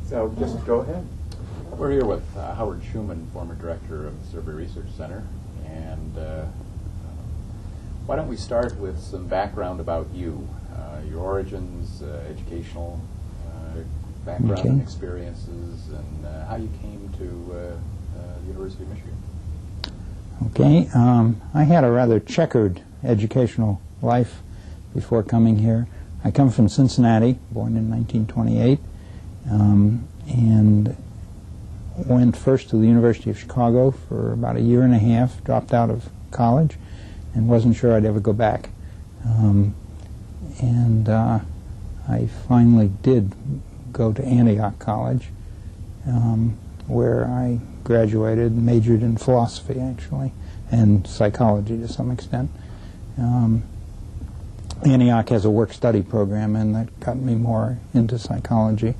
So just go ahead. We're here with Howard Schuman, former director of the Survey Research Center, and why don't we start with some background about you, your origins, educational background and experiences, and how you came to the University of Michigan. Okay, I had a rather checkered educational life before coming here. I come from Cincinnati, born in 1928, and went first to the University of Chicago for about a year and a half, dropped out of college, and wasn't sure I'd ever go back. I finally did go to Antioch College, where I graduated, majored in philosophy, actually, and psychology to some extent. Antioch has a work-study program, and that got me more into psychology.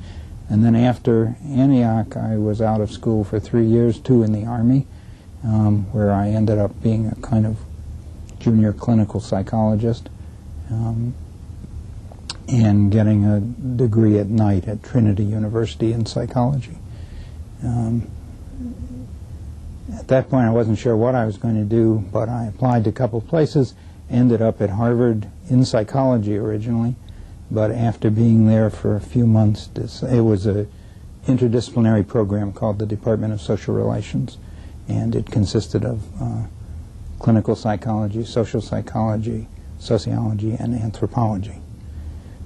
And then after Antioch, I was out of school for 3 years, 2 in the Army, where I ended up being a kind of junior clinical psychologist, and getting a degree at night at Trinity University in psychology. At that point, I wasn't sure what I was going to do, but I applied to a couple places, ended up at Harvard in psychology originally, but after being there for a few months, it was an interdisciplinary program called the Department of Social Relations, and it consisted of clinical psychology, social psychology, sociology, and anthropology.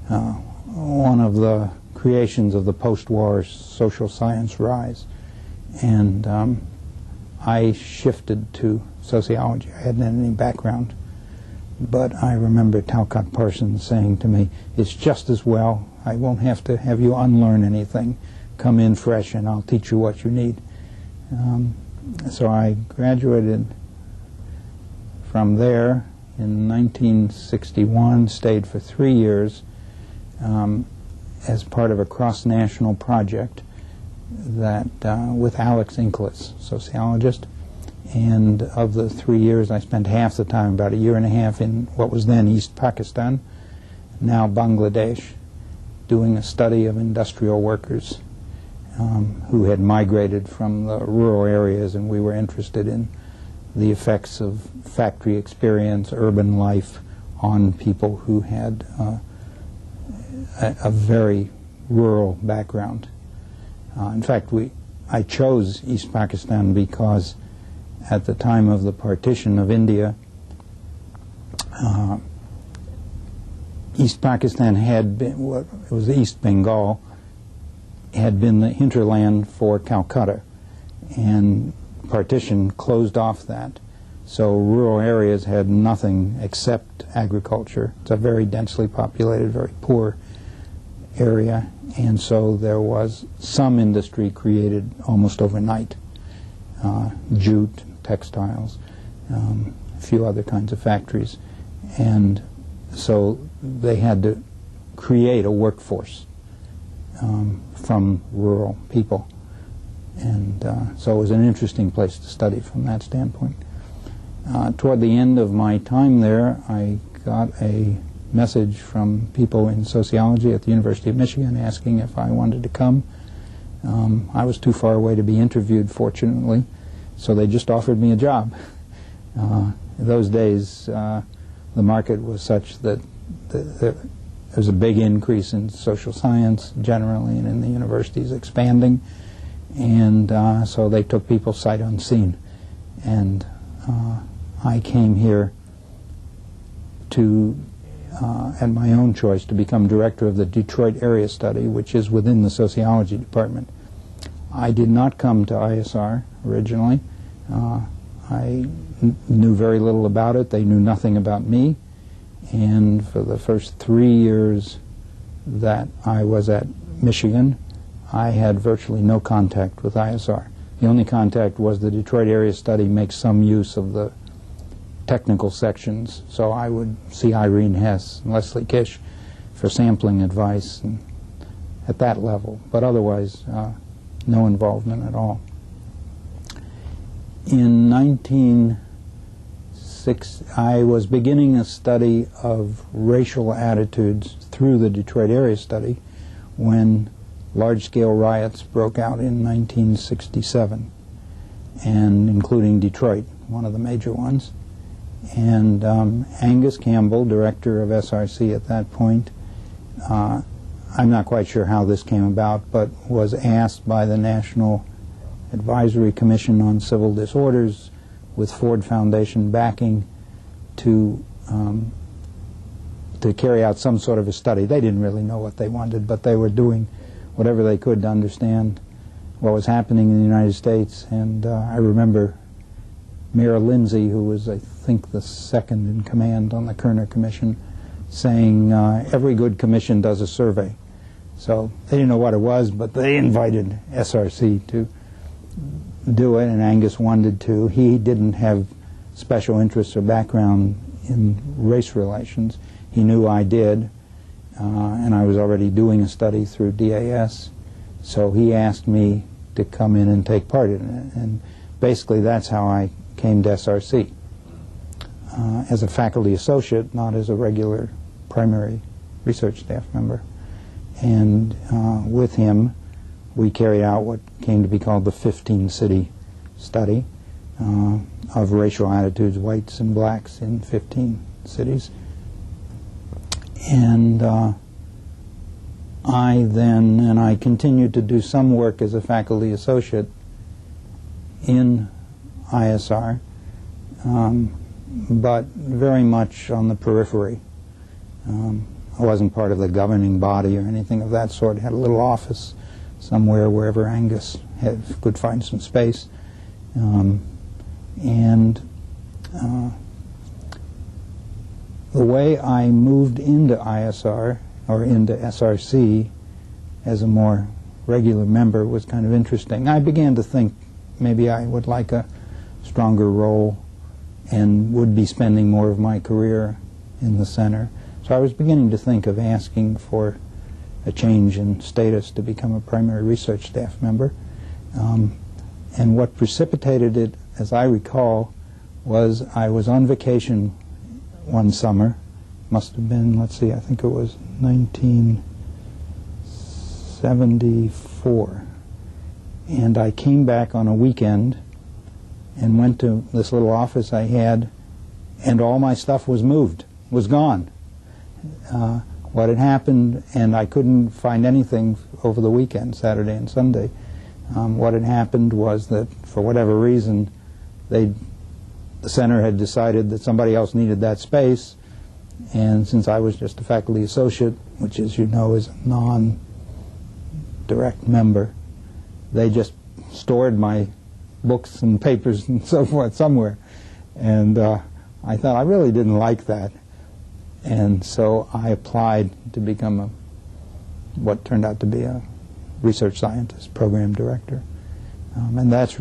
One of the creations of the post-war social science rise, and I shifted to sociology. I hadn't had any background, but I remember Talcott Parsons saying to me, "It's just as well. I won't have to have you unlearn anything. Come in fresh and I'll teach you what you need." So I graduated from there in 1961, stayed for 3 years as part of a cross-national project that with Alex Inklis, sociologist. And of the 3 years, I spent half the time, about a year and a half, in what was then East Pakistan, now Bangladesh, doing a study of industrial workers who had migrated from the rural areas, and we were interested in the effects of factory experience, urban life, on people who had a very rural background. In fact, I chose East Pakistan because at the time of the partition of India, East Pakistan had been, what it was East Bengal, had been the hinterland for Calcutta, and partition closed off that. So rural areas had nothing except agriculture. It's a very densely populated, very poor area, and so there was some industry created almost overnight. Jute, textiles, a few other kinds of factories, and so they had to create a workforce from rural people, and so it was an interesting place to study from that standpoint. Toward the end of my time there, I got a message from people in sociology at the University of Michigan asking if I wanted to come. I was too far away to be interviewed, fortunately, so they just offered me a job. In those days, the market was such that there was a big increase in social science generally, and in the universities expanding, and so they took people sight unseen. And I came here to, at my own choice, to become director of the Detroit Area Study, which is within the sociology department. I did not come to ISR originally. I knew very little about it. They knew nothing about me. And for the first 3 years that I was at Michigan, I had virtually no contact with ISR. The only contact was the Detroit Area Study makes some use of the technical sections, so I would see Irene Hess and Leslie Kish for sampling advice and at that level, but otherwise no involvement at all. In 1960, I was beginning a study of racial attitudes through the Detroit Area Study when large-scale riots broke out in 1967, and including Detroit, one of the major ones. And Angus Campbell, director of SRC at that point, I'm not quite sure how this came about, but was asked by the National Advisory Commission on Civil Disorders, with Ford Foundation backing, to carry out some sort of a study. They didn't really know what they wanted, but they were doing whatever they could to understand what was happening in the United States. And I remember Mayor Lindsay, who was, I think, the second in command on the Kerner Commission, saying every good commission does a survey. So they didn't know what it was, but they invited SRC to do it, and Angus wanted to. He didn't have special interests or background in race relations. He knew I did, and I was already doing a study through DAS, so he asked me to come in and take part in it, and basically that's how I came to SRC, as a faculty associate, not as a regular primary research staff member. And with him, we carried out what came to be called the 15-city study of racial attitudes, whites and blacks, in 15 cities. And I continued to do some work as a faculty associate in ISR, but very much on the periphery. I wasn't part of the governing body or anything of that sort. I had a little office somewhere wherever Angus could find some space. The way I moved into ISR, or into SRC, as a more regular member was kind of interesting. I began to think maybe I would like a stronger role and would be spending more of my career in the center. So I was beginning to think of asking for a change in status to become a primary research staff member. And what precipitated it, as I recall, was I was on vacation one summer. Must have been, let's see, I think it was 1974. And I came back on a weekend and went to this little office I had, and all my stuff was moved, was gone. What had happened, and I couldn't find anything over the weekend, Saturday and Sunday. What had happened was that, for whatever reason, the center had decided that somebody else needed that space, and since I was just a faculty associate, which, as you know, is a non-direct member, they just stored my books and papers and so forth somewhere. And I thought I really didn't like that. And so I applied to become what turned out to be a research scientist, program director. And that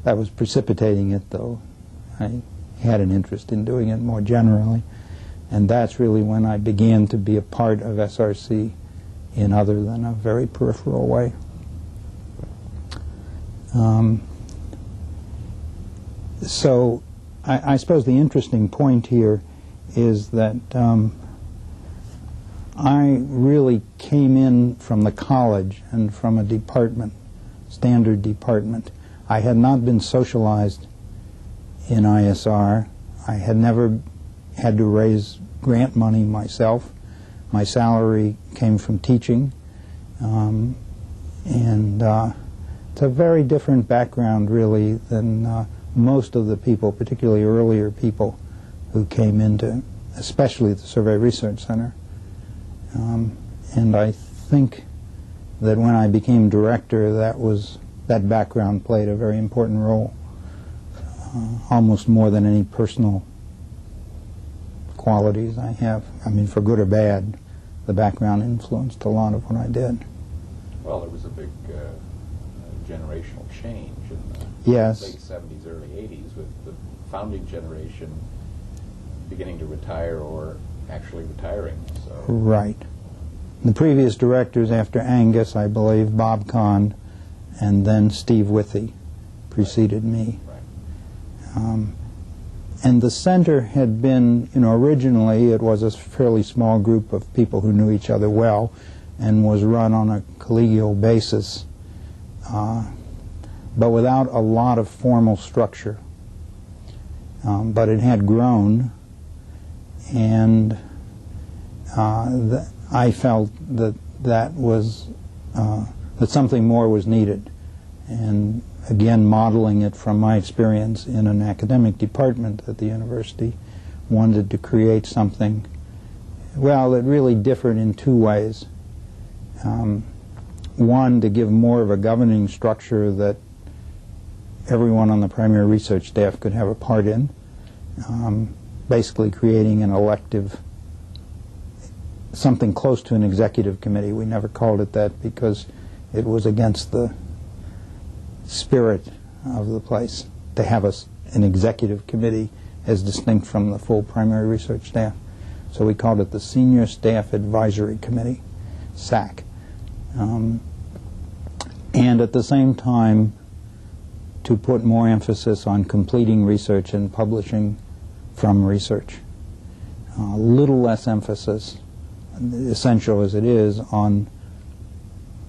was precipitating it, though. I had an interest in doing it more generally. And that's really when I began to be a part of SRC in other than a very peripheral way. So I suppose the interesting point here is that I really came in from the college and from a department, standard department. I had not been socialized in ISR. I had never had to raise grant money myself. My salary came from teaching. It's a very different background, really, than most of the people, particularly earlier people, who came into, especially the Survey Research Center. And I think that when I became director, that background played a very important role, almost more than any personal qualities I have. I mean, for good or bad, the background influenced a lot of what I did. Well, there was a big generational change in the yes. late 70s, early 80s, with the founding generation beginning to retire or actually retiring. So. Right. The previous directors after Angus, I believe, Bob Kahn, and then Steve Withy preceded me. Right. And the center had been, originally it was a fairly small group of people who knew each other well, and was run on a collegial basis, but without a lot of formal structure. But it had grown, and I felt that something more was needed. And again, modeling it from my experience in an academic department at the university, wanted to create something, well, it really differed in two ways. One, to give more of a governing structure that everyone on the primary research staff could have a part in, basically creating an elective, something close to an executive committee. We never called it that because it was against the spirit of the place to have an executive committee as distinct from the full primary research staff. So we called it the Senior Staff Advisory Committee, SAC. And at the same time, to put more emphasis on completing research and publishing from research. A little less emphasis, essential as it is, on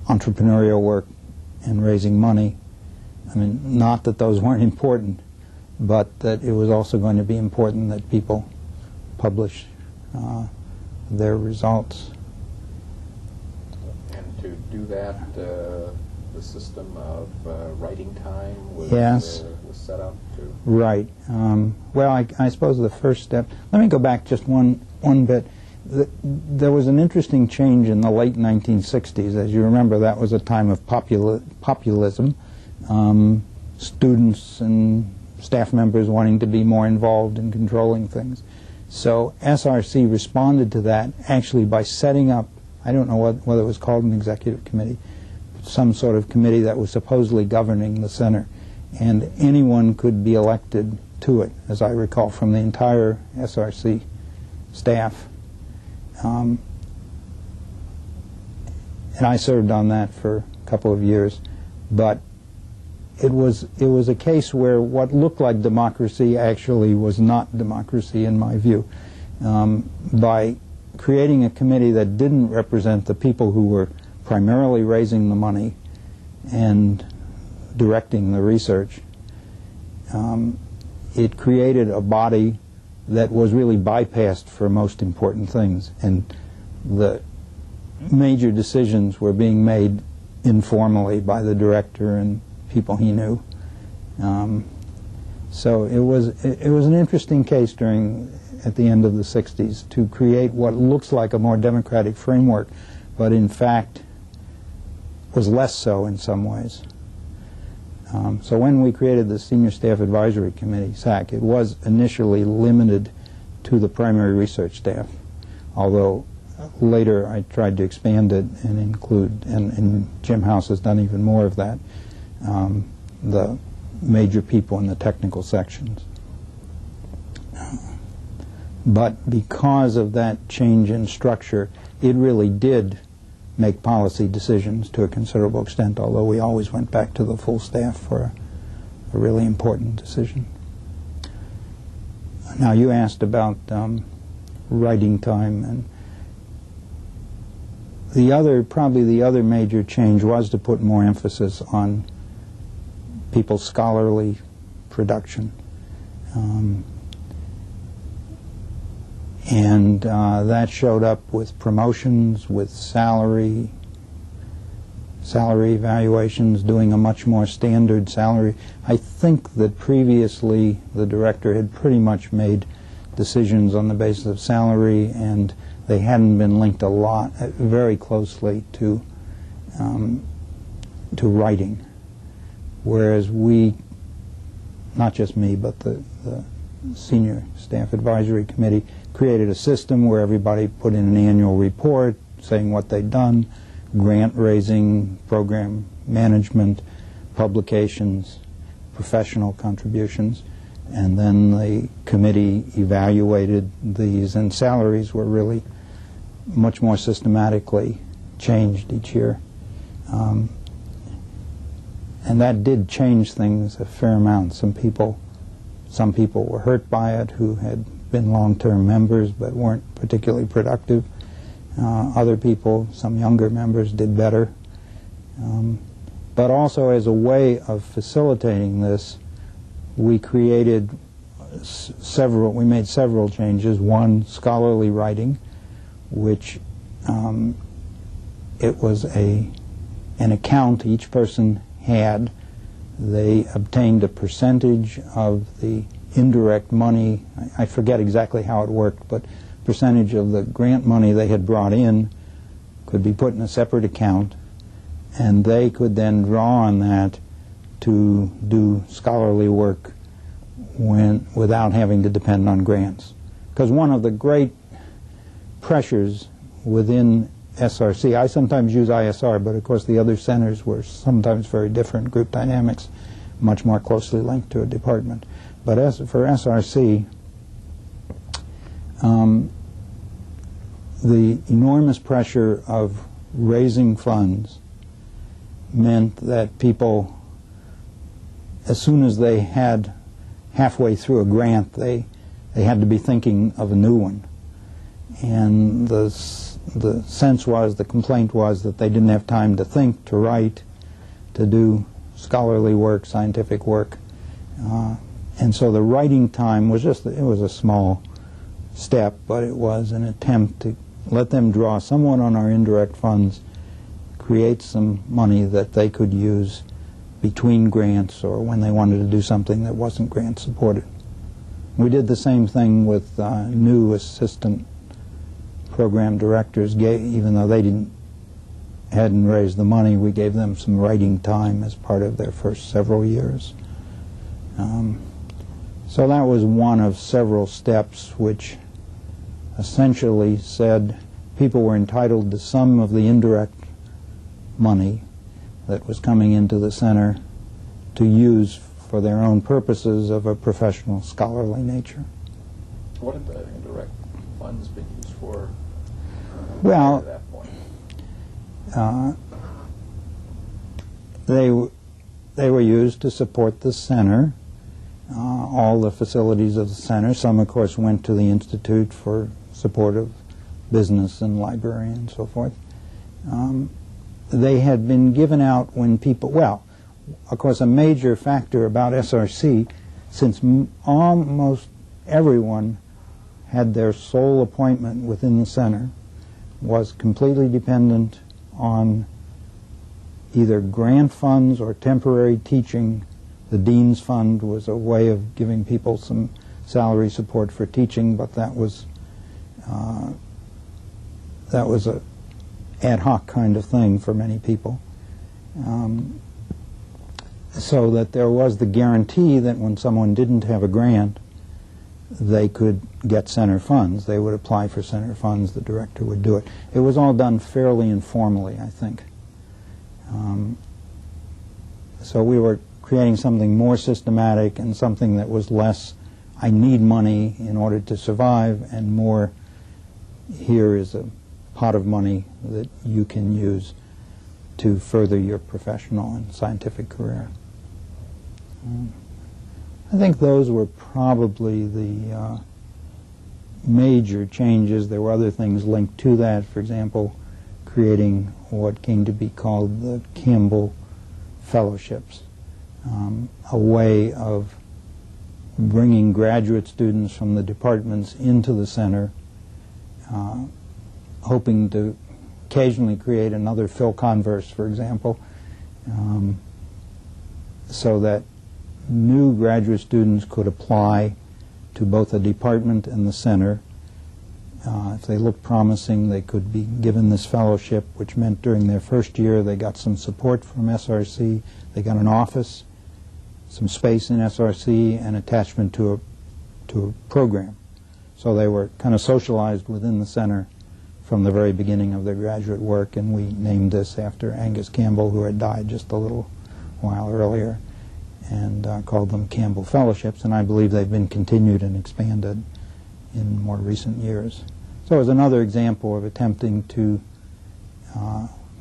entrepreneurial work and raising money. I mean, not that those weren't important, but that it was also going to be important that people publish their results. And to do that, the system of writing time was, yes, was set up to... Right. Well, I suppose the first step... Let me go back just one bit. There was an interesting change in the late 1960s. As you remember, that was a time of populism. Students and staff members wanting to be more involved in controlling things. So SRC responded to that actually by setting up, I don't know whether it was called an executive committee, some sort of committee that was supposedly governing the center. And anyone could be elected to it, as I recall, from the entire SRC staff. And I served on that for a couple of years. But it was a case where what looked like democracy actually was not democracy, in my view. By creating a committee that didn't represent the people who were primarily raising the money and directing the research, it created a body that was really bypassed for most important things, and the major decisions were being made informally by the director and people he knew. So it was an interesting case at the end of the 60s to create what looks like a more democratic framework, but in fact was less so in some ways. So when we created the Senior Staff Advisory Committee, SAC, it was initially limited to the primary research staff, although later I tried to expand it and include, and Jim House has done even more of that, the major people in the technical sections. But because of that change in structure, it really did make policy decisions to a considerable extent, although we always went back to the full staff for a really important decision. Now, you asked about writing time, and probably the other major change was to put more emphasis on people's scholarly production. And that showed up with promotions, with salary evaluations, doing a much more standard salary. I think that previously the director had pretty much made decisions on the basis of salary, and they hadn't been linked very closely to writing. Whereas we, not just me, but the Senior Staff Advisory Committee, created a system where everybody put in an annual report saying what they'd done, grant raising, program management, publications, professional contributions, and then the committee evaluated these, and salaries were really much more systematically changed each year. And that did change things a fair amount. Some people were hurt by it who had been long-term members but weren't particularly productive. Other people, some younger members, did better. But also as a way of facilitating this, we created we made several changes. One, scholarly writing, which it was an account each person had. They obtained a percentage of the indirect money. I forget exactly how it worked, but percentage of the grant money they had brought in could be put in a separate account, and they could then draw on that to do scholarly work without having to depend on grants. Because one of the great pressures within SRC, I sometimes use ISR, but of course the other centers were sometimes very different group dynamics, much more closely linked to a department. But as for SRC, the enormous pressure of raising funds meant that people, as soon as they had halfway through a grant, they had to be thinking of a new one. And the sense was, the complaint was, that they didn't have time to think, to write, to do scholarly work, scientific work. And so the writing time was it was a small step, but it was an attempt to let them draw somewhat on our indirect funds, create some money that they could use between grants or when they wanted to do something that wasn't grant supported. We did the same thing with new assistant program directors. Even though they hadn't raised the money, we gave them some writing time as part of their first several years. So that was one of several steps which essentially said people were entitled to some of the indirect money that was coming into the center to use for their own purposes of a professional scholarly nature. What have the indirect funds been used for well, at that point? They were used to support the center, all the facilities of the center. Some, of course, went to the Institute for support of business and library and so forth. They had been given out when people, well, of course, a major factor about SRC, since almost everyone had their sole appointment within the center, was completely dependent on either grant funds or temporary teaching. The Dean's Fund was a way of giving people some salary support for teaching, but that was a ad hoc kind of thing for many people. So that there was the guarantee that when someone didn't have a grant, they could get center funds. They would apply for center funds, the director would do it. It was all done fairly informally, I think. So we were creating something more systematic and something that was less, I need money in order to survive, and more, here is a pot of money that you can use to further your professional and scientific career. I think those were probably the major changes. There were other things linked to that. For example, creating what came to be called the Campbell Fellowships, a way of bringing graduate students from the departments into the center, hoping to occasionally create another Phil Converse, for example, so that new graduate students could apply to both the department and the center. If they looked promising, they could be given this fellowship, which meant during their first year they got some support from SRC, they got an office, some space in SRC, and attachment to a program. So they were kind of socialized within the center from the very beginning of their graduate work, and we named this after Angus Campbell, who had died just a little while earlier, and called them Campbell Fellowships, and I believe they've been continued and expanded in more recent years. So it was another example of attempting to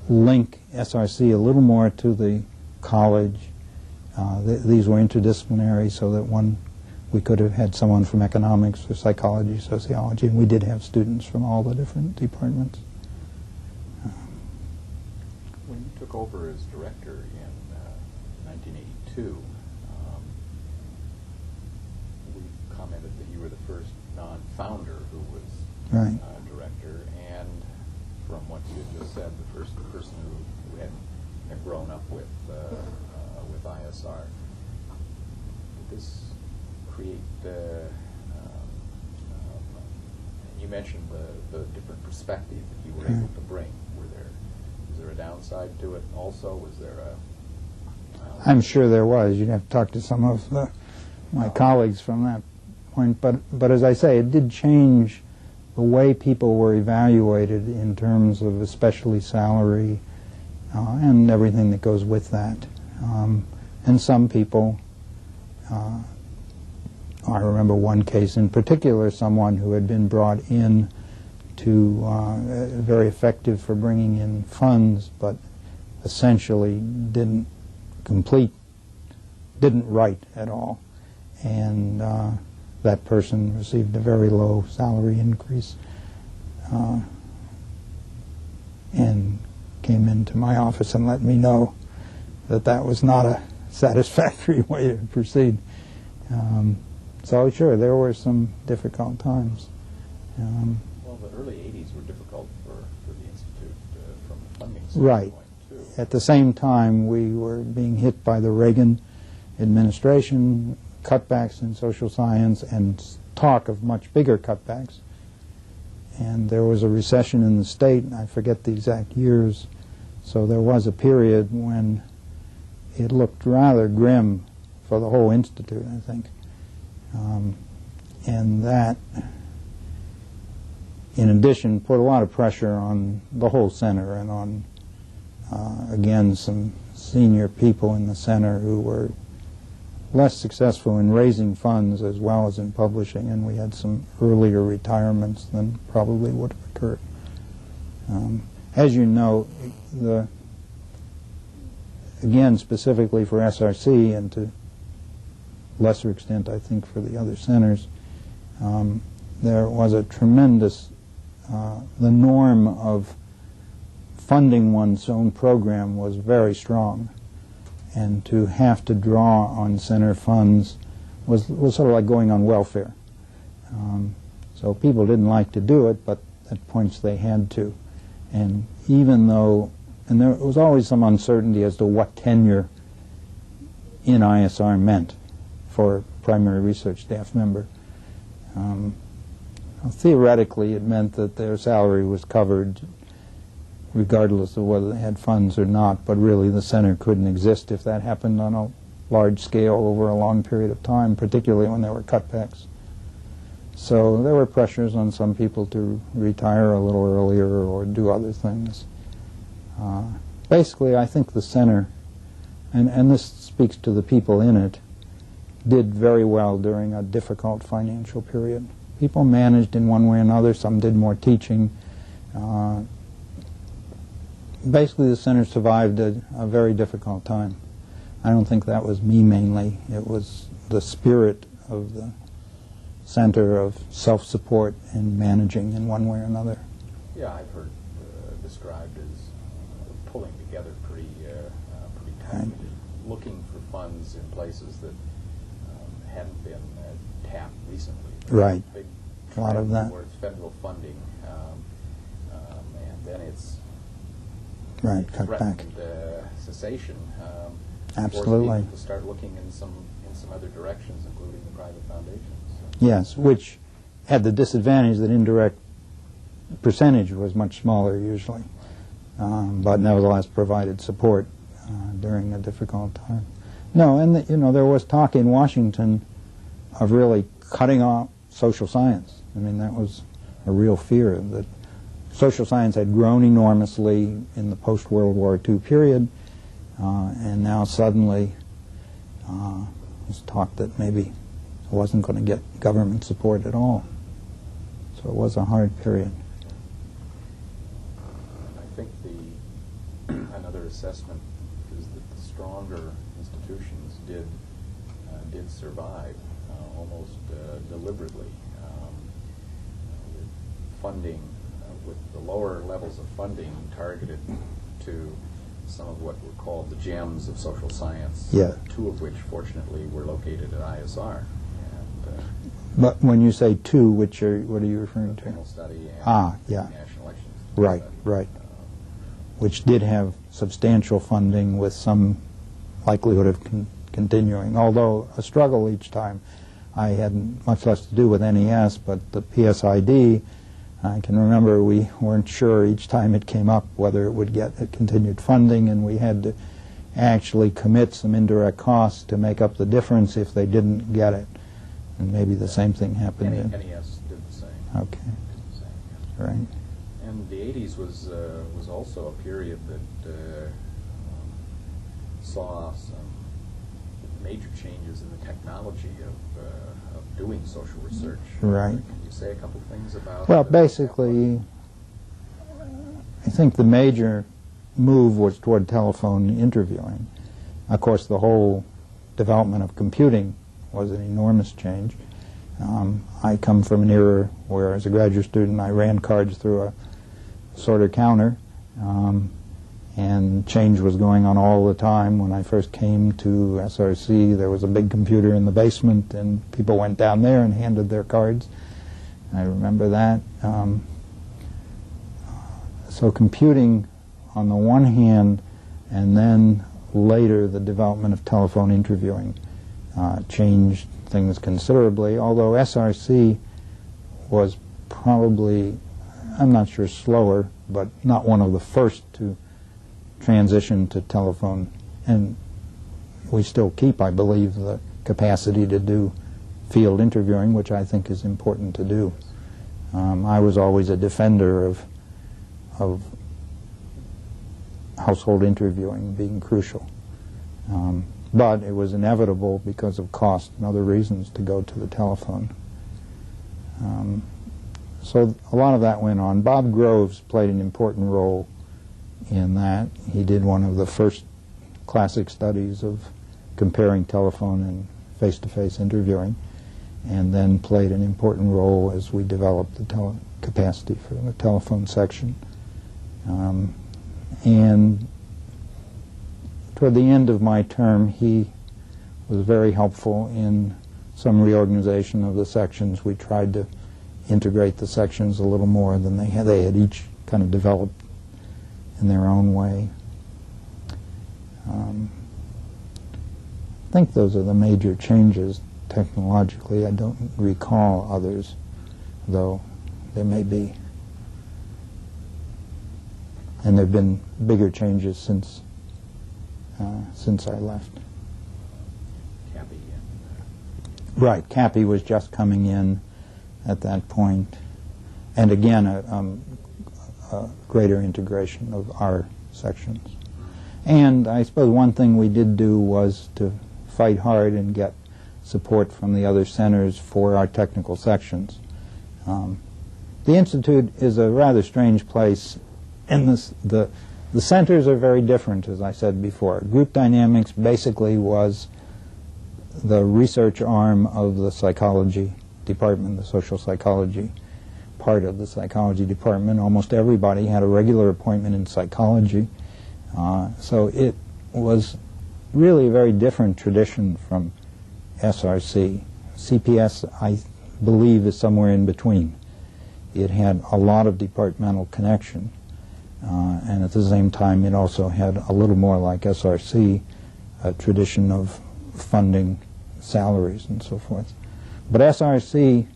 link SRC a little more to the college. These were interdisciplinary, so that we could have had someone from economics or psychology, sociology, and we did have students from all the different departments. took over as director in 1982, we commented that you were the first non-founder who was Right. Director, and from what you had just said, the first person who had grown up with ISR. Did this create? You mentioned the different perspective that you were able to bring. Was there a downside to it? Also, was there a? I'm sure there was. You'd have to talk to some of my colleagues from that point. But as I say, it did change the way people were evaluated in terms of especially salary and everything that goes with that. And some people, I remember one case in particular, someone who had been brought in to very effective for bringing in funds, but essentially didn't write at all. And that person received a very low salary increase and came into my office and let me know that that was not a satisfactory way to proceed. So sure, there were some difficult times. Well, the early 80s were difficult for the Institute from the funding standpoint, Right. too. At the same time, we were being hit by the Reagan administration, cutbacks in social science, and talk of much bigger cutbacks. And there was a recession in the state, I forget the exact years, so there was a period when it looked rather grim for the whole institute, I think. And that, in addition, put a lot of pressure on the whole center and on, again, some senior people in the center who were less successful in raising funds as well as in publishing, and we had some earlier retirements than probably would have occurred. As you know, again, specifically for SRC and to lesser extent, I think, for the other centers, there was a tremendous, the norm of funding one's own program was very strong, and to have to draw on center funds was sort of like going on welfare. So people didn't like to do it, but at points they had to. And even though, and there was always some uncertainty as to what tenure in ISR meant for a primary research staff member. Theoretically, it meant that their salary was covered regardless of whether they had funds or not, but really the center couldn't exist if that happened on a large scale over a long period of time, particularly when there were cutbacks. So there were pressures on some people to retire a little earlier or do other things. Basically, I think the center, and this speaks to the people in it, did very well during a difficult financial period. People managed in one way or another. Some did more teaching. Basically, the center survived a very difficult time. I don't think that was me mainly. It was the spirit of the center of self-support and managing in one way or another. Yeah, I've heard described as pulling together pretty tightly, Right. looking for funds in places that hadn't been tapped recently. Right. Big A lot of that. towards federal funding, and then it's Right, cut back. threatened cessation. Absolutely. Forced people to start looking in some other directions, including the private foundations. Yes, which had the disadvantage that indirect percentage was much smaller usually, but nevertheless provided support during a difficult time. No, and there was talk in Washington of really cutting off social science. I mean, that was a real fear that social science had grown enormously in the post-World War II period, and now suddenly there's talk that maybe it wasn't going to get government support at all. So it was a hard period. I think another assessment is that the stronger institutions did survive almost deliberately. With funding, with the lower levels of funding targeted to some of what were called the gems of social science, Yeah. two of which, fortunately, were located at ISR. And, But when you say two, what are you referring to? internal study and Yeah. national elections. Right, study. right. Which did have substantial funding with some likelihood of continuing, although a struggle each time. I had much less to do with NES, but the PSID, I can remember we weren't sure each time it came up whether it would get continued funding, and we had to actually commit some indirect costs to make up the difference if they didn't get it. And maybe the same thing happened in... NES did the same. Okay. Did the same, yeah. Right. And the 80s was also a period that saw some major changes in the technology of doing social research. Right. Can you say a couple things about... Well, basically, I think the major move was toward telephone interviewing. Of course, the whole development of computing was an enormous change. I come from an era where, as a graduate student, I ran cards through a sorter counter, and change was going on all the time. When I first came to SRC, there was a big computer in the basement, and people went down there and handed their cards. I remember that. So computing on the one hand, and then later the development of telephone interviewing changed things considerably, although SRC was probably, I'm not sure slower, but not one of the first to transition to telephone. And we still keep, I believe, the capacity to do field interviewing, which I think is important to do. I was always a defender of household interviewing being crucial. But it was inevitable because of cost and other reasons to go to the telephone. So a lot of that went on. Bob Groves played an important role in that. He did one of the first classic studies of comparing telephone and face-to-face interviewing, and then played an important role as we developed the capacity for the telephone section. And toward the end of my term, he was very helpful in some reorganization of the sections. We tried to integrate the sections a little more than they had. They had each kind of developed in their own way. I think those are the major changes technologically. I don't recall others, though there may be. And there have been bigger changes since I left. Cappy Right, Cappy was just coming in at that point, and again a greater integration of our sections. And I suppose one thing we did do was to fight hard and get support from the other centers for our technical sections. The Institute is a rather strange place, and the centers are very different, as I said before. Group dynamics basically was the research arm of the psychology department, the social psychology part of the psychology department. Almost everybody had a regular appointment in psychology. So it was really a very different tradition from SRC. CPS, I believe, is somewhere in between. It had a lot of departmental connection, and at the same time it also had a little more like SRC, a tradition of funding salaries and so forth. But SRC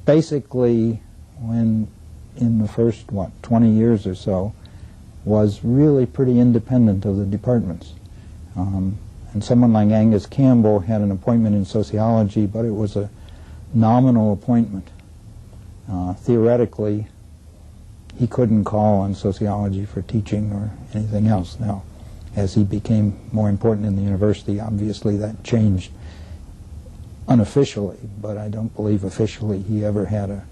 basically, when in the first, 20 years or so, was really pretty independent of the departments. And someone like Angus Campbell had an appointment in sociology, but it was a nominal appointment. Theoretically, he couldn't call on sociology for teaching or anything else. Now, as he became more important in the university, obviously that changed unofficially, but I don't believe officially he ever had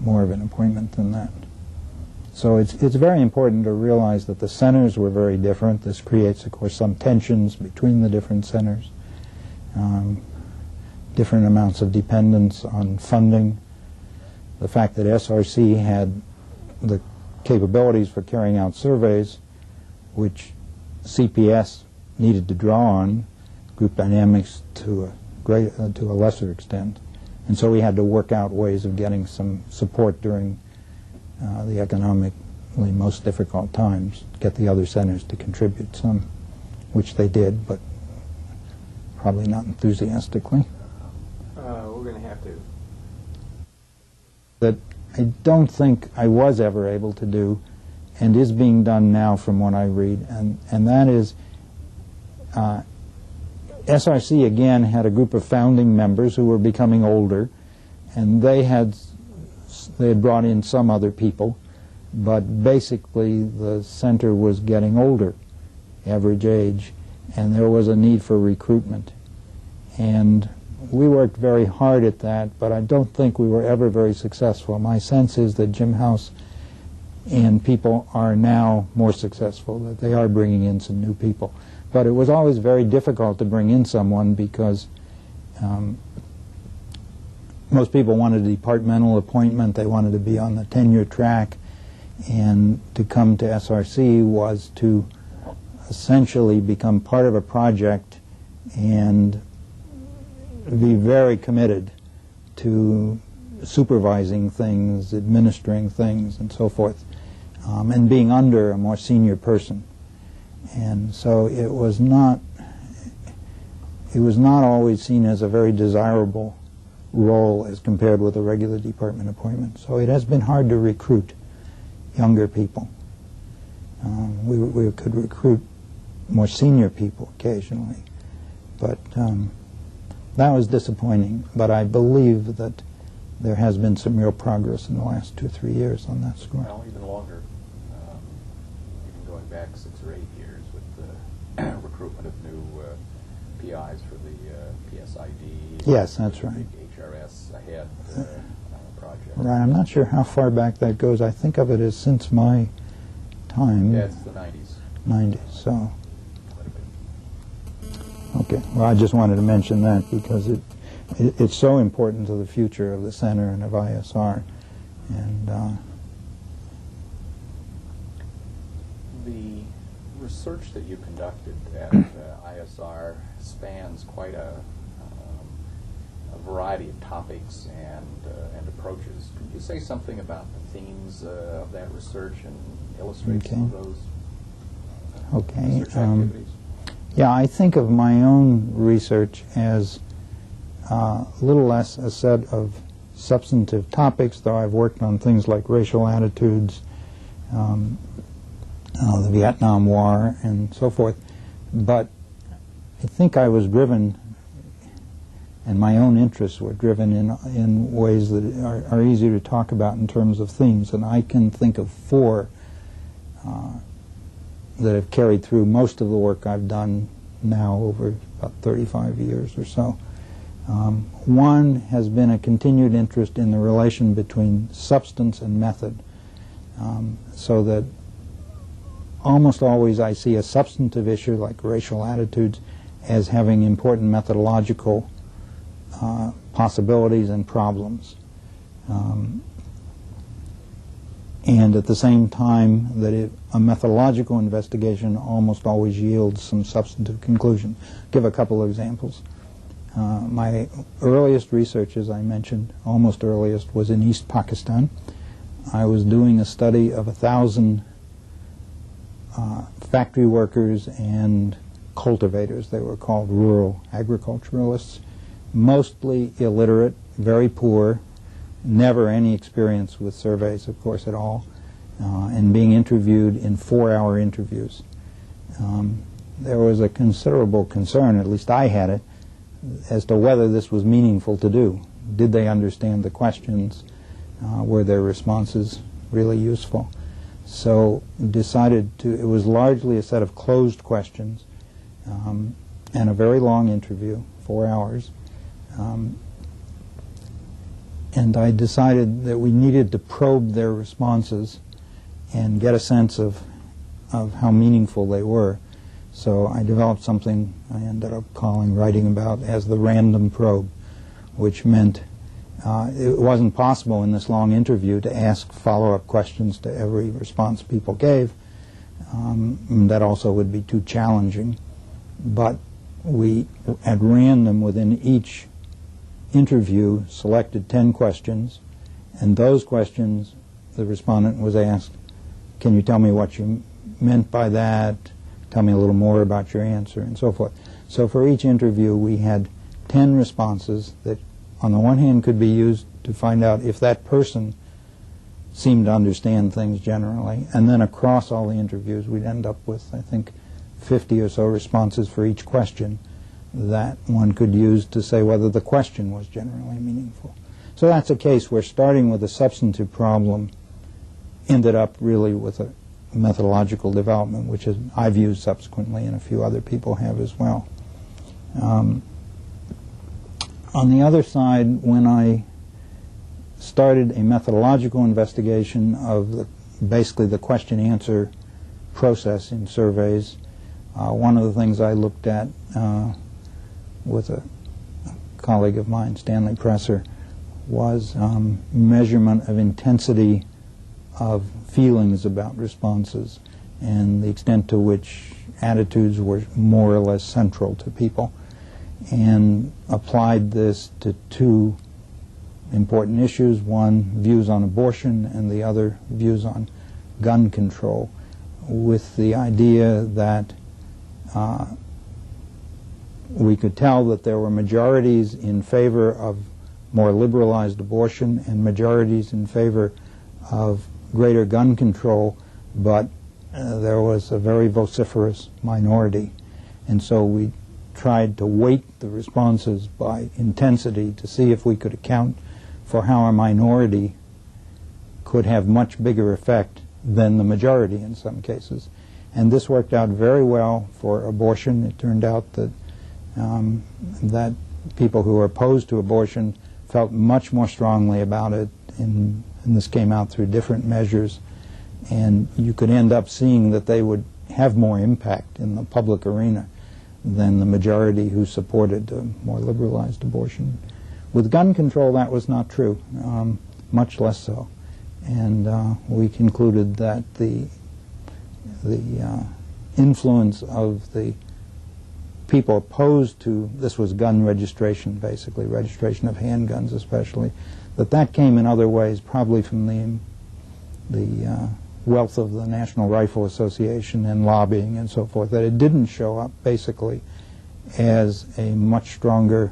more of an appointment than that. So it's very important to realize that the centers were very different. This creates, of course, some tensions between the different centers, different amounts of dependence on funding. The fact that SRC had the capabilities for carrying out surveys, which CPS needed to draw on, group dynamics to a lesser extent. And so we had to work out ways of getting some support during the economically most difficult times, get the other centers to contribute some, which they did, but probably not enthusiastically. We're going to have to. That I don't think I was ever able to do, and is being done now from what I read, and that is SRC again had a group of founding members who were becoming older, and they had brought in some other people, but basically the center was getting older, average age, and there was a need for recruitment. And we worked very hard at that, but I don't think we were ever very successful. My sense is that Jim House and people are now more successful, that they are bringing in some new people. But it was always very difficult to bring in someone because most people wanted a departmental appointment, they wanted to be on the tenure track, and to come to SRC was to essentially become part of a project and be very committed to supervising things, administering things, and so forth, and being under a more senior person. And so it was not always seen as a very desirable role as compared with a regular department appointment. So it has been hard to recruit younger people. We could recruit more senior people occasionally, but that was disappointing. But I believe that there has been some real progress in the last 2 or 3 years on that score. Well, even longer, even going back 6 or 8 years with the recruitment of new PIs for the PSID. Yes, that's right. The HRS ahead project. Right, I'm not sure how far back that goes. I think of it as since my time. Yeah, it's the 90s. 90s, so. Okay, well, I just wanted to mention that because it's so important to the future of the center and of ISR. And the research that you conducted at ISR spans quite a variety of topics and approaches. Could you say something about the themes of that research and illustrate some of those research activities? Yeah, I think of my own research as a little less a set of substantive topics, though I've worked on things like racial attitudes, the Vietnam War, and so forth. But I think I was driven, and my own interests were driven in ways that are easier to talk about in terms of themes. And I can think of 4 that have carried through most of the work I've done now over about 35 years or so. One has been a continued interest in the relation between substance and method, so that almost always I see a substantive issue like racial attitudes as having important methodological possibilities and problems. And at the same time that a methodological investigation almost always yields some substantive conclusion. Give a couple of examples. My earliest research, as I mentioned, almost earliest, was in East Pakistan. I was doing a study of 1,000 factory workers and cultivators. They were called rural agriculturalists, mostly illiterate, very poor, never any experience with surveys, of course, at all, and being interviewed in 4-hour interviews. There was a considerable concern, at least I had it, as to whether this was meaningful to do. Did they understand the questions? Were their responses really useful? So decided to, it was largely a set of closed questions and a very long interview, 4 hours. And I decided that we needed to probe their responses and get a sense of how meaningful they were. So I developed something I ended up writing about as the random probe, which meant It wasn't possible in this long interview to ask follow-up questions to every response people gave. That also would be too challenging. But we, at random, within each interview, selected 10 questions, and those questions, the respondent was asked, can you tell me what you meant by that? Tell me a little more about your answer, and so forth. So for each interview, we had 10 responses that, on the one hand, could be used to find out if that person seemed to understand things generally, and then across all the interviews, we'd end up with, I think, 50 or so responses for each question that one could use to say whether the question was generally meaningful. So that's a case where starting with a substantive problem ended up really with a methodological development, which I've used subsequently and a few other people have as well. On the other side, when I started a methodological investigation of basically the question-answer process in surveys, one of the things I looked at with a colleague of mine, Stanley Presser, was measurement of intensity of feelings about responses and the extent to which attitudes were more or less central to people, and applied this to two important issues, one views on abortion and the other views on gun control, with the idea that we could tell that there were majorities in favor of more liberalized abortion and majorities in favor of greater gun control, but there was a very vociferous minority. And so we tried to weight the responses by intensity to see if we could account for how a minority could have much bigger effect than the majority in some cases. And this worked out very well for abortion. It turned out that that people who were opposed to abortion felt much more strongly about it, and this came out through different measures, and you could end up seeing that they would have more impact in the public arena than the majority who supported more liberalized abortion. With gun control, that was not true, much less so, and we concluded that the influence of the people opposed to, this was gun registration basically, registration of handguns especially, that came in other ways, probably from the wealth of the National Rifle Association and lobbying and so forth, that it didn't show up basically as a much stronger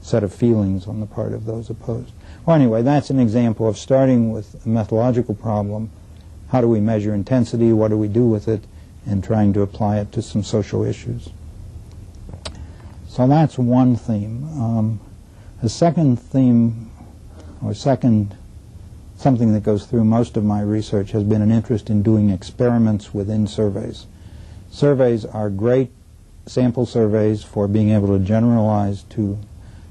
set of feelings on the part of those opposed. Well, anyway, that's an example of starting with a methodological problem. How do we measure intensity? What do we do with it? And trying to apply it to some social issues. So that's one theme. A second theme, or something that goes through most of my research, has been an interest in doing experiments within surveys. Surveys are great sample surveys for being able to generalize to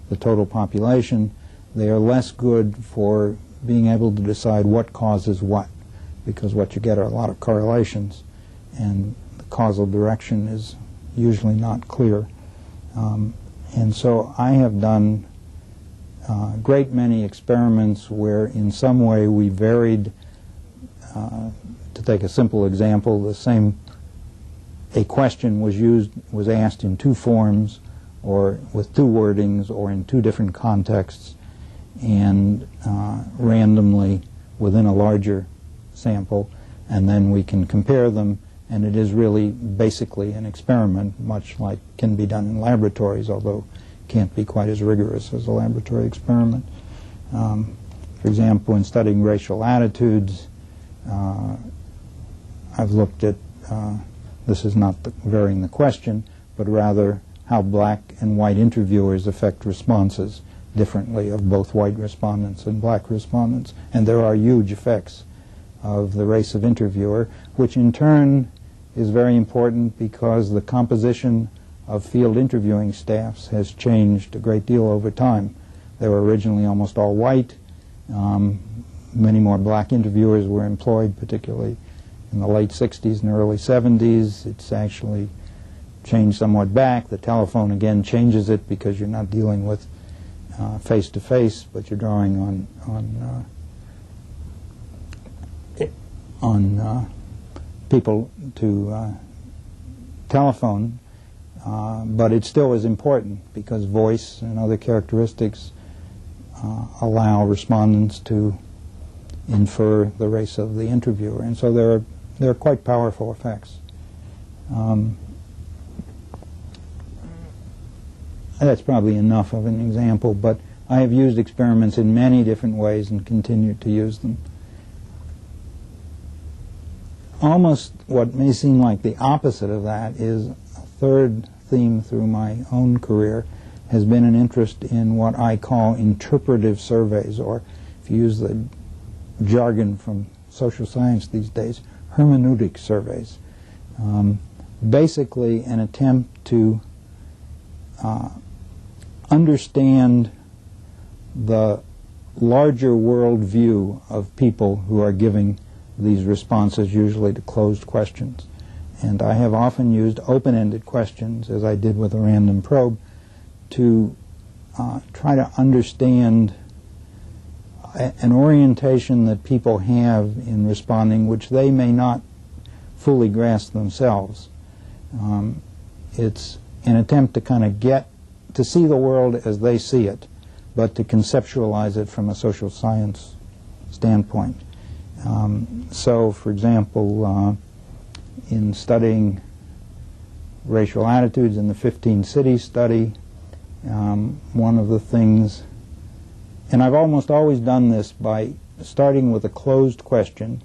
the total population. They are less good for being able to decide what causes what, because what you get are a lot of correlations, and the causal direction is usually not clear. And so I have done a great many experiments where in some way we varied, to take a simple example, a question was asked in two forms or with two wordings or in two different contexts, and randomly within a larger sample, and then we can compare them, and it is really basically an experiment, much like can be done in laboratories, although can't be quite as rigorous as a laboratory experiment. For example, in studying racial attitudes, I've looked at, this is not varying the question, but rather how black and white interviewers affect responses differently of both white respondents and black respondents. And there are huge effects of the race of interviewer, which in turn is very important because the composition of field interviewing staffs has changed a great deal over time. They were originally almost all white. Many more black interviewers were employed, particularly in the late 60s and early 70s. It's actually changed somewhat back. The telephone again changes it because you're not dealing with face to face, but you're drawing on people to telephone, but it still is important because voice and other characteristics allow respondents to infer the race of the interviewer, and so there are quite powerful effects. That's probably enough of an example, but I have used experiments in many different ways and continue to use them. Almost what may seem like the opposite of that is a third theme through my own career has been an interest in what I call interpretive surveys, or if you use the jargon from social science these days, hermeneutic surveys. Basically an attempt to understand the larger world view of people who are giving these responses, usually to closed questions. And I have often used open-ended questions, as I did with a random probe, to try to understand an orientation that people have in responding which they may not fully grasp themselves. It's an attempt to kind of get to see the world as they see it, but to conceptualize it from a social science standpoint. So, for example, in studying racial attitudes in the 15 cities study, one of the things, and I've almost always done this by starting with a closed question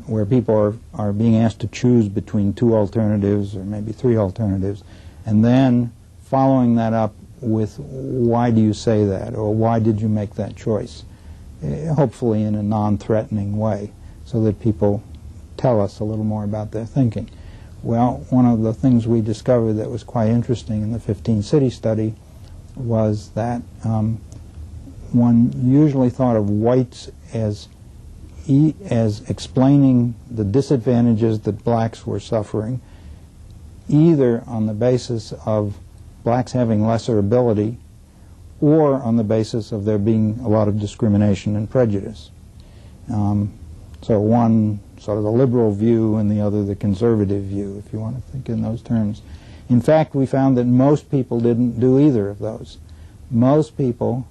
where people are being asked to choose between two alternatives or maybe three alternatives, and then following that up with why do you say that, or why did you make that choice, hopefully in a non-threatening way, so that people tell us a little more about their thinking. Well, one of the things we discovered that was quite interesting in the 15-city study was that one usually thought of whites as explaining the disadvantages that blacks were suffering, either on the basis of blacks having lesser ability or on the basis of there being a lot of discrimination and prejudice. So one sort of the liberal view and the other the conservative view, if you want to think in those terms. In fact, we found that most people didn't do either of those. Most people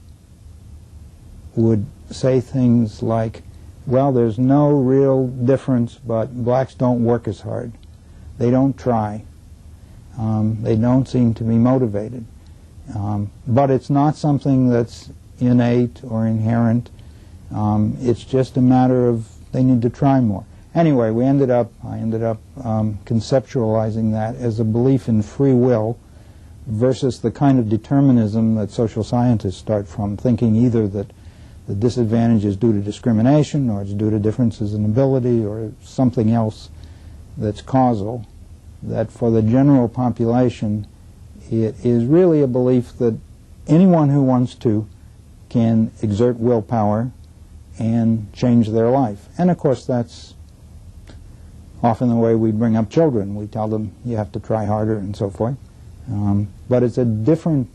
would say things like, well, there's no real difference, but blacks don't work as hard. They don't try. They don't seem to be motivated. But it's not something that's innate or inherent. It's just a matter of they need to try more. Anyway, I ended up conceptualizing that as a belief in free will versus the kind of determinism that social scientists start from, thinking either that the disadvantage is due to discrimination or it's due to differences in ability or something else that's causal. That for the general population, it is really a belief that anyone who wants to can exert willpower and change their life. And of course that's often the way we bring up children. We tell them you have to try harder and so forth. But it's a different,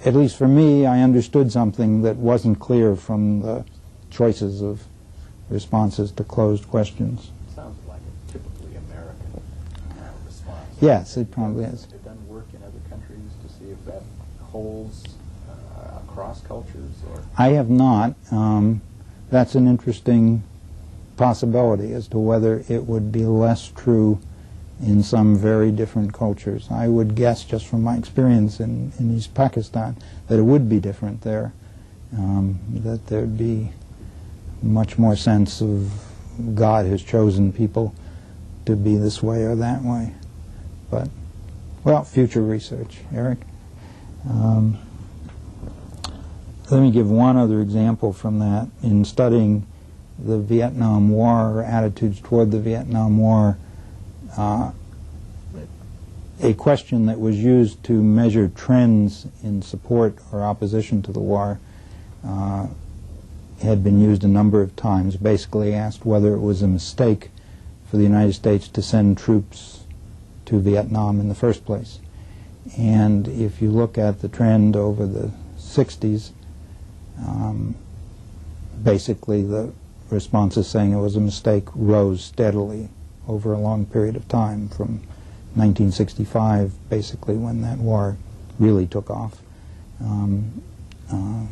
at least for me, I understood something that wasn't clear from the choices of responses to closed questions. Sounds like a typically American response. Yes, it probably is. Has it done work in other countries to see if that holds across cultures? Or? I have not. That's an interesting possibility as to whether it would be less true in some very different cultures. I would guess, just from my experience in East Pakistan, that it would be different there, that there'd be much more sense of God has chosen people to be this way or that way. But, well, future research. Eric? Let me give one other example from that. In studying the Vietnam War, or attitudes toward the Vietnam War, a question that was used to measure trends in support or opposition to the war had been used a number of times, basically asked whether it was a mistake for the United States to send troops to Vietnam in the first place. And if you look at the trend over the 60s, basically the responses saying it was a mistake rose steadily over a long period of time, from 1965, basically when that war really took off,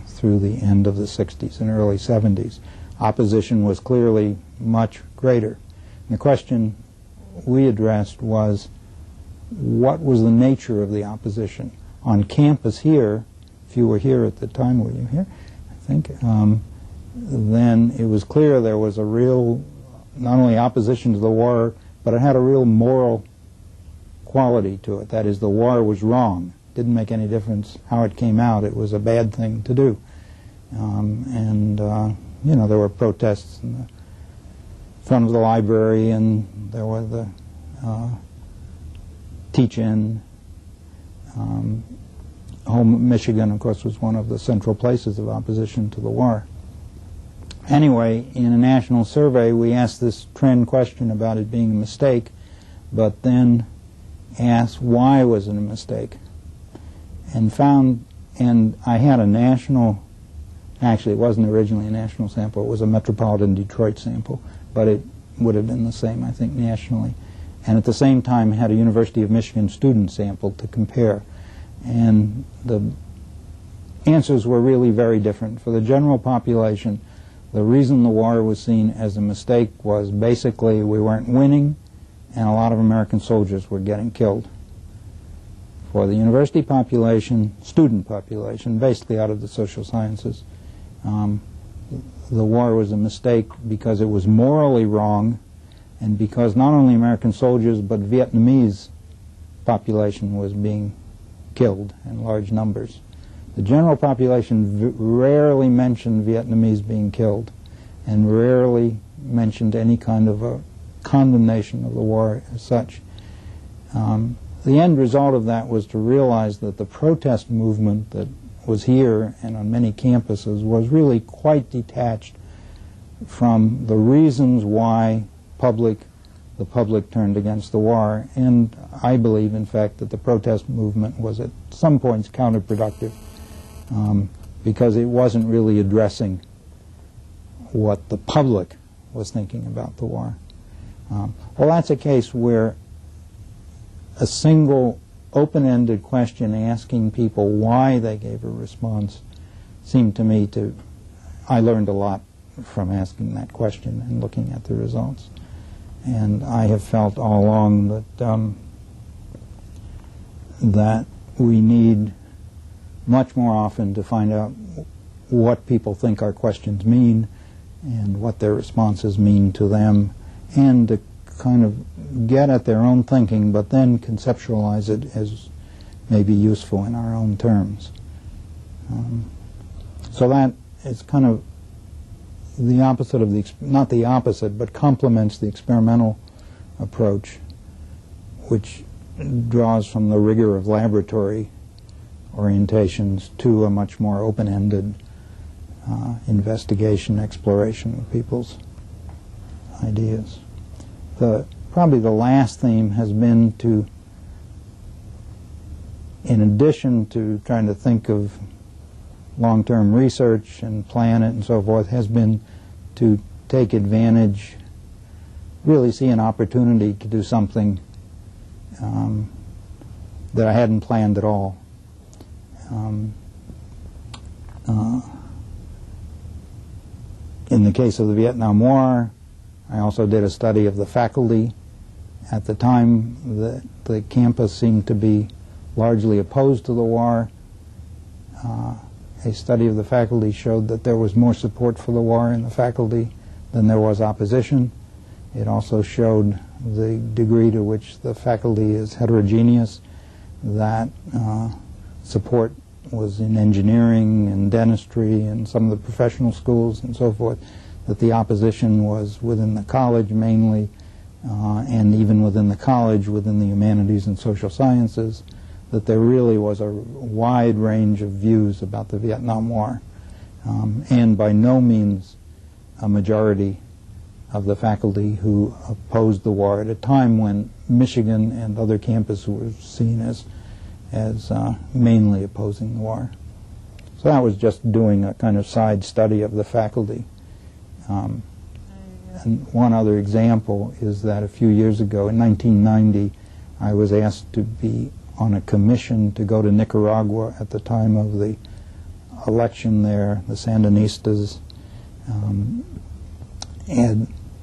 through the end of the 60s and early 70s. Opposition was clearly much greater. And the question we addressed was, what was the nature of the opposition? On campus here, if you were here at the time, were you here? I think. Then it was clear there was a real, not only opposition to the war, but it had a real moral quality to it. That is, the war was wrong. Didn't make any difference how it came out. It was a bad thing to do. You know, there were protests in the front of the library, and there were the teach-in. Home Michigan, of course, was one of the central places of opposition to the war. Anyway, in a national survey, we asked this trend question about it being a mistake, but then asked why was it a mistake, and found, and I had a national, actually it wasn't originally a national sample, it was a metropolitan Detroit sample, but it would have been the same, I think, nationally, and at the same time had a University of Michigan student sample to compare, and the answers were really very different. For the general population, the reason the war was seen as a mistake was basically we weren't winning and a lot of American soldiers were getting killed. For the university population, student population, basically out of the social sciences, the war was a mistake because it was morally wrong, and because not only American soldiers but Vietnamese population was being killed in large numbers. The general population rarely mentioned Vietnamese being killed, and rarely mentioned any kind of a condemnation of the war as such. The end result of that was to realize that the protest movement that was here and on many campuses was really quite detached from the reasons why the public turned against the war, and I believe, in fact, that the protest movement was at some points counterproductive, because it wasn't really addressing what the public was thinking about the war. Well, that's a case where a single open-ended question asking people why they gave a response seemed to me to, I learned a lot from asking that question and looking at the results. And I have felt all along that that we need much more often to find out what people think our questions mean and what their responses mean to them, and to kind of get at their own thinking, but then conceptualize it as maybe useful in our own terms. So that is kind of the opposite of the, not the opposite, but complements the experimental approach, which draws from the rigor of laboratory orientations to a much more open-ended investigation, exploration of people's ideas. Probably the last theme has been to, in addition to trying to think of long-term research and plan it and so forth, has been to take advantage, really see an opportunity to do something that I hadn't planned at all. In the case of the Vietnam War, I also did a study of the faculty. At the time, the campus seemed to be largely opposed to the war. A study of the faculty showed that there was more support for the war in the faculty than there was opposition. It also showed the degree to which the faculty is heterogeneous, that support was in engineering and dentistry and some of the professional schools and so forth, that the opposition was within the college mainly, and even within the college, within the humanities and social sciences, that there really was a wide range of views about the Vietnam War, and by no means a majority of the faculty who opposed the war at a time when Michigan and other campuses were seen as as mainly opposing the war. So that was just doing a kind of side study of the faculty. And one other example is that a few years ago, in 1990, I was asked to be on a commission to go to Nicaragua at the time of the election there. The Sandinistas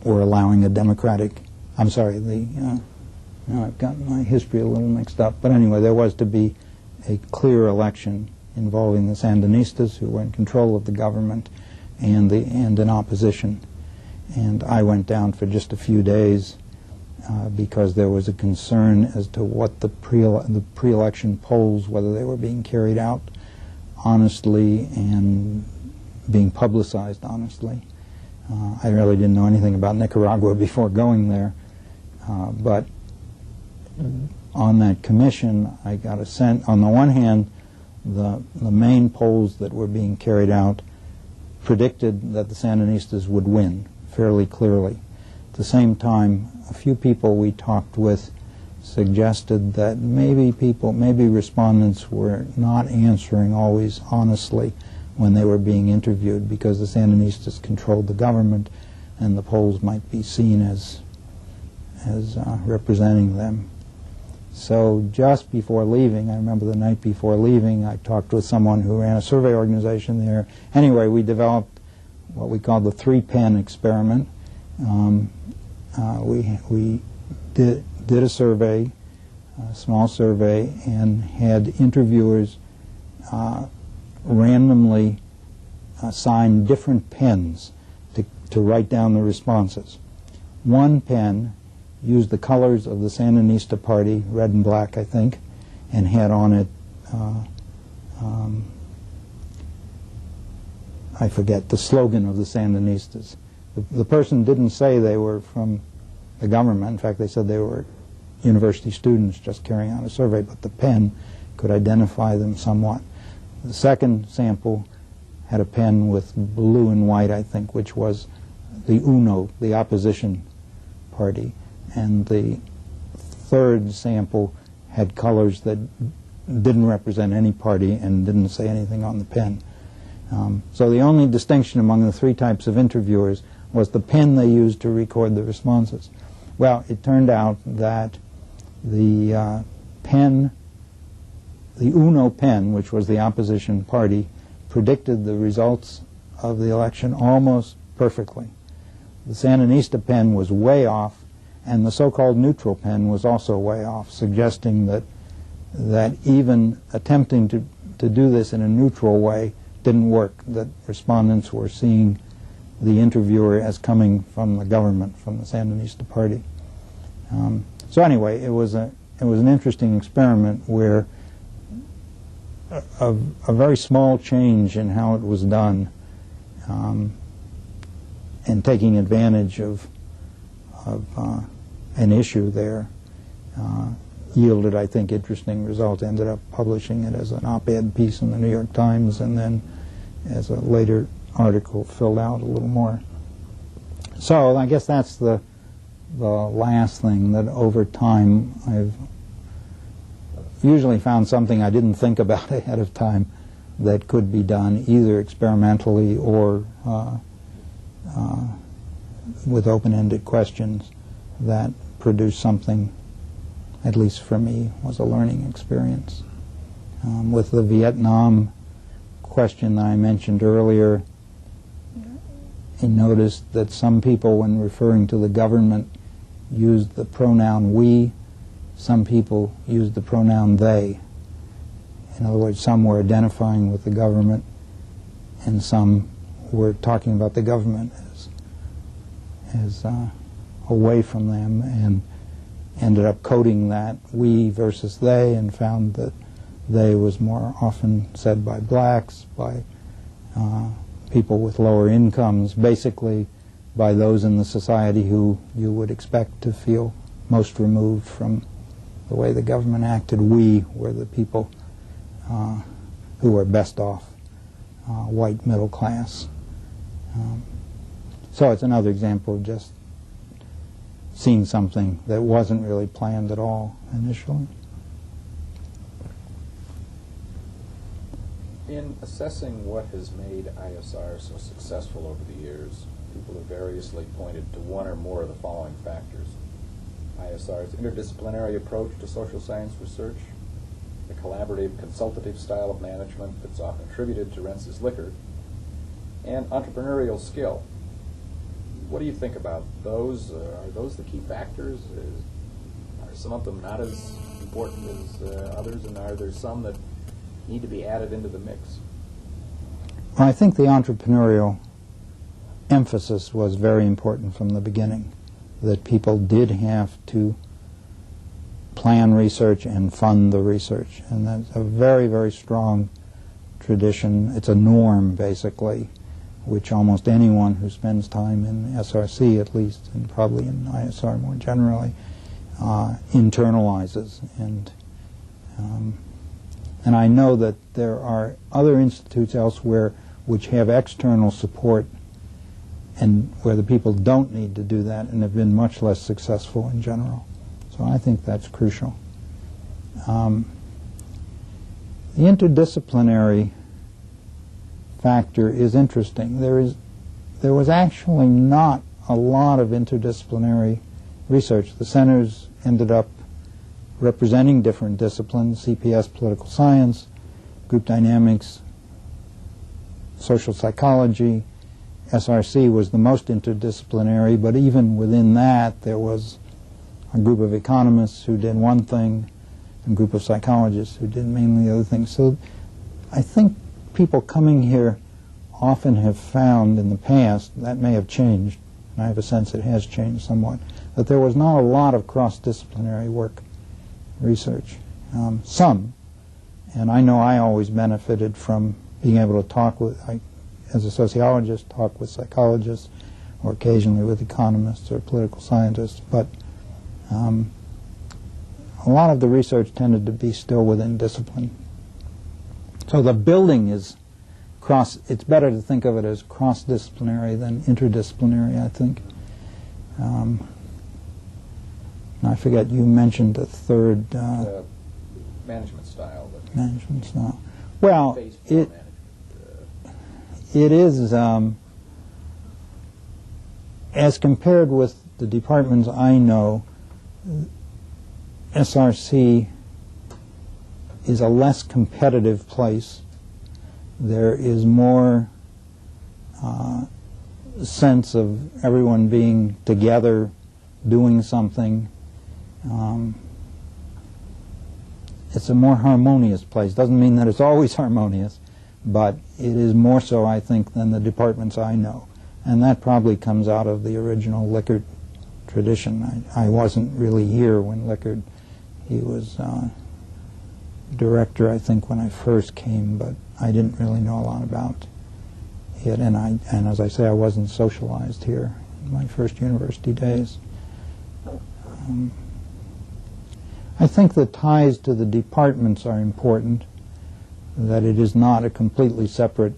were allowing a democratic, I'm sorry, now I've gotten my history a little mixed up, but anyway, there was to be a clear election involving the Sandinistas, who were in control of the government, and an opposition. And I went down for just a few days because there was a concern as to what the pre-election polls, whether they were being carried out honestly and being publicized honestly. I really didn't know anything about Nicaragua before going there, but on that commission I got a sense, on the one hand, the main polls that were being carried out predicted that the Sandinistas would win fairly clearly. At the same time, a few people we talked with suggested that maybe respondents were not answering always honestly when they were being interviewed, because the Sandinistas controlled the government and the polls might be seen as representing them. So just before leaving, I remember the night before leaving, I talked with someone who ran a survey organization there. Anyway, we developed what we called the 3-pen experiment. We did a survey, a small survey, and had interviewers randomly assign different pens to write down the responses. One pen used the colors of the Sandinista Party, red and black, I think, and had on it, I forget, the slogan of the Sandinistas. The person didn't say they were from the government. In fact, they said they were university students just carrying out a survey, but the pen could identify them somewhat. The second sample had a pen with blue and white, I think, which was the UNO, the opposition party. And the third sample had colors that didn't represent any party and didn't say anything on the pen. So the only distinction among the three types of interviewers was the pen they used to record the responses. Well, it turned out that the pen, the UNO pen, which was the opposition party, predicted the results of the election almost perfectly. The Sandinista pen was way off, and the so-called neutral pen was also way off, suggesting that even attempting to do this in a neutral way didn't work, that respondents were seeing the interviewer as coming from the government, from the Sandinista party. So anyway, it was an interesting experiment where a very small change in how it was done and taking advantage of an issue there yielded, I think, interesting results. Ended up publishing it as an op-ed piece in the New York Times, and then as a later article filled out a little more. So I guess that's the last thing, that over time I've usually found something I didn't think about ahead of time that could be done either experimentally or with open-ended questions that produced something, at least for me, was a learning experience. With the Vietnam question that I mentioned earlier, I noticed that some people, when referring to the government, used the pronoun we. Some people used the pronoun they. In other words, some were identifying with the government, and some were talking about the government as away from them, and ended up coding that we versus they, and found that they was more often said by blacks, by people with lower incomes, basically by those in the society who you would expect to feel most removed from the way the government acted. We were the people who were best off, white middle class. So it's another example of just seeing something that wasn't really planned at all initially. In assessing what has made ISR so successful over the years, people have variously pointed to one or more of the following factors: ISR's interdisciplinary approach to social science research, the collaborative, consultative style of management that's often attributed to Rentz's Lickard, and entrepreneurial skill. What do you think about those? Are those the key factors? Are some of them not as important as others, and are there some that need to be added into the mix? Well, I think the entrepreneurial emphasis was very important from the beginning, that people did have to plan research and fund the research, and that's a very, very strong tradition. It's a norm, basically, which almost anyone who spends time in SRC, at least, and probably in ISR more generally, internalizes. And I know that there are other institutes elsewhere which have external support and where the people don't need to do that and have been much less successful in general. So I think that's crucial. The interdisciplinary factor is interesting. There was actually not a lot of interdisciplinary research. The centers ended up representing different disciplines: CPS, political science, group dynamics, social psychology. SRC was the most interdisciplinary, but even within that there was a group of economists who did one thing and a group of psychologists who did mainly other things. So I think people coming here often have found in the past, that may have changed, and I have a sense it has changed somewhat, that there was not a lot of cross-disciplinary work, research. Some, and I know I always benefited from being able to talk with, as a sociologist, talk with psychologists, or occasionally with economists or political scientists, but a lot of the research tended to be still within discipline. So the building is it's better to think of it as cross-disciplinary than interdisciplinary, I think. I forget, you mentioned a third... management style. Management style. Well, it management. is, as compared with the departments I know, SRC is a less competitive place. There is more sense of everyone being together, doing something. It's a more harmonious place. Doesn't mean that it's always harmonious, but it is more so, I think, than the departments I know. And that probably comes out of the original Lickard tradition. I wasn't really here when Lickard, he was director, I think, when I first came, but I didn't really know a lot about it. And as I say, I wasn't socialized here in my first university days. I think the ties to the departments are important, that it is not a completely separate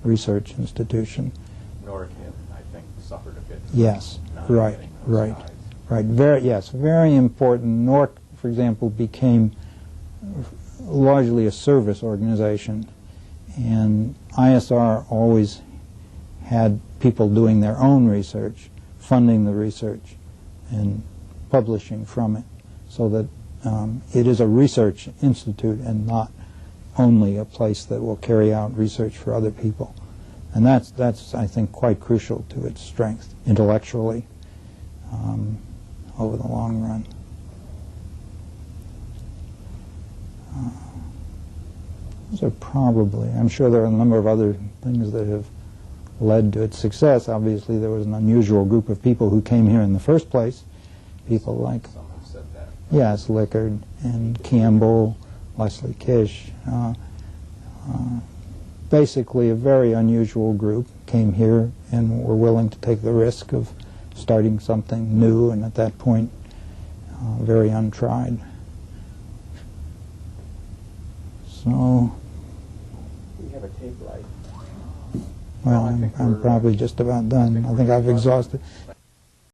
research institution. Nor can, I think, suffered a bit. Yes, right. Very important. NORC, for example, became largely a service organization, and ISR always had people doing their own research, funding the research, and publishing from it, so that it is a research institute and not only a place that will carry out research for other people. And that's I think, quite crucial to its strength intellectually over the long run. Those are probably, I'm sure there are a number of other things that have led to its success. Obviously, there was an unusual group of people who came here in the first place. People like, some have said that. yes, Lickard and Campbell, Leslie Kish. Basically, a very unusual group came here and were willing to take the risk of starting something new, and at that point, very untried. So, We have a tape light. well, I'm probably just about done. I think I've exhausted.